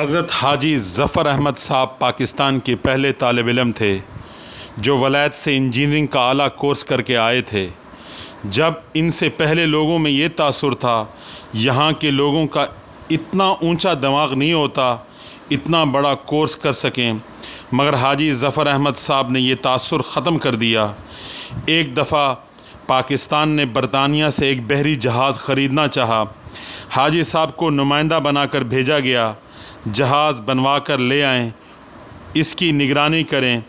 حضرت حاجی ظفر احمد صاحب پاکستان کے پہلے طالب علم تھے جو ولایت سے انجینئرنگ کا اعلیٰ کورس کر کے آئے تھے۔ جب ان سے پہلے لوگوں میں یہ تاثر تھا یہاں کے لوگوں کا اتنا اونچا دماغ نہیں ہوتا اتنا بڑا کورس کر سکیں، مگر حاجی ظفر احمد صاحب نے یہ تاثر ختم کر دیا۔ ایک دفعہ پاکستان نے برطانیہ سے ایک بحری جہاز خریدنا چاہا۔ حاجی صاحب کو نمائندہ بنا کر بھیجا گیا، جہاز بنوا کر لے آئیں، اس کی نگرانی کریں،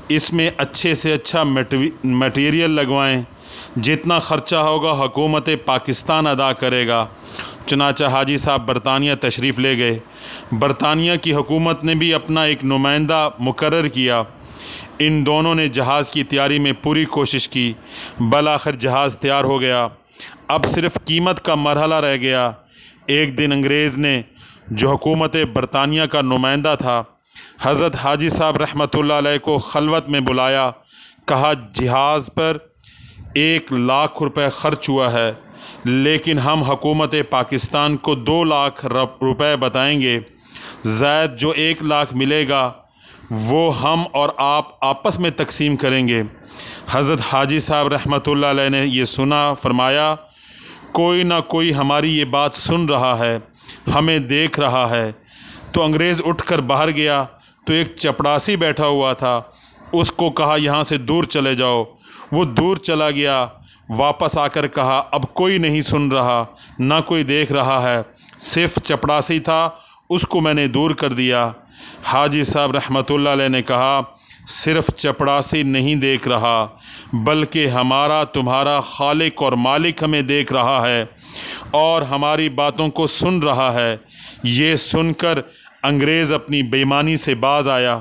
اس میں اچھے سے اچھا مٹیریل لگوائیں، جتنا خرچہ ہوگا حکومت پاکستان ادا کرے گا۔ چنانچہ حاجی صاحب برطانیہ تشریف لے گئے۔ برطانیہ کی حکومت نے بھی اپنا ایک نمائندہ مقرر کیا۔ ان دونوں نے جہاز کی تیاری میں پوری کوشش کی، بالآخر جہاز تیار ہو گیا۔ اب صرف قیمت کا مرحلہ رہ گیا۔ ایک دن انگریز نے، جو حکومت برطانیہ کا نمائندہ تھا، حضرت حاجی صاحب رحمۃ اللہ علیہ کو خلوت میں بلایا، کہا جہاز پر 1,00,000 روپے خرچ ہوا ہے، لیکن ہم حکومت پاکستان کو 2,00,000 روپے بتائیں گے، زائد جو 1,00,000 ملے گا وہ ہم اور آپ آپس میں تقسیم کریں گے۔ حضرت حاجی صاحب رحمۃ اللہ علیہ نے یہ سنا، فرمایا کوئی نہ کوئی ہماری یہ بات سن رہا ہے، ہمیں دیکھ رہا ہے۔ تو انگریز اٹھ کر باہر گیا تو ایک چپڑاسی بیٹھا ہوا تھا، اس کو کہا یہاں سے دور چلے جاؤ۔ وہ دور چلا گیا، واپس آ کر کہا اب کوئی نہیں سن رہا، نہ کوئی دیکھ رہا ہے، صرف چپڑاسی تھا، اس کو میں نے دور کر دیا۔ حاجی صاحب رحمۃ اللہ علیہ نے کہا صرف چپڑاسی نہیں دیکھ رہا بلکہ ہمارا تمہارا خالق اور مالک ہمیں دیکھ رہا ہے اور ہماری باتوں کو سن رہا ہے۔ یہ سن کر انگریز اپنی بے ایمانی سے باز آیا۔